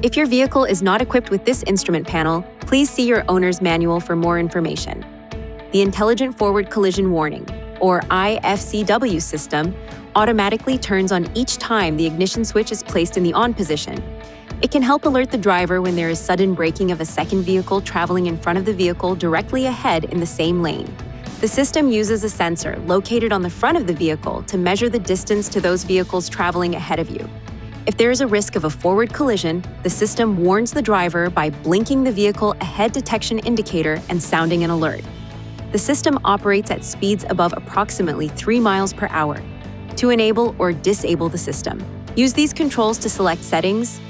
If your vehicle is not equipped with this instrument panel, please see your owner's manual for more information. The Intelligent Forward Collision Warning, or I-FCW system, automatically turns on each time the ignition switch is placed in the on position. It can help alert the driver when there is sudden braking of a second vehicle traveling in front of the vehicle directly ahead in the same lane. The system uses a sensor located on the front of the vehicle to measure the distance to those vehicles traveling ahead of you. If there is a risk of a forward collision, the system warns the driver by blinking the vehicle ahead detection indicator and sounding an alert. The system operates at speeds above approximately 3 miles per hour. To enable or disable the system, use these controls to select Settings,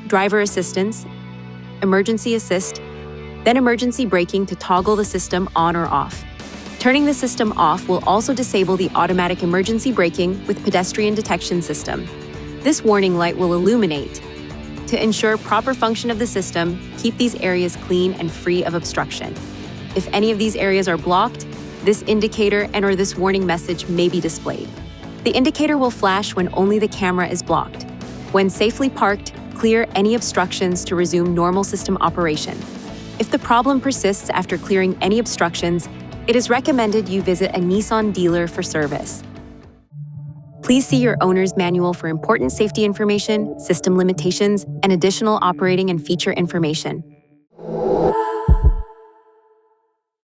Driver Assistance, Emergency Assist, then Emergency Braking to toggle the system on or off. Turning the system off will also disable the automatic emergency braking with pedestrian detection system. This warning light will illuminate. To ensure proper function of the system, keep these areas clean and free of obstruction. If any of these areas are blocked, this indicator and/or this warning message may be displayed. The indicator will flash when only the camera is blocked. When safely parked, clear any obstructions to resume normal system operation. If the problem persists after clearing any obstructions, it is recommended you visit a Nissan dealer for service. Please see your owner's manual for important safety information, system limitations, and additional operating and feature information.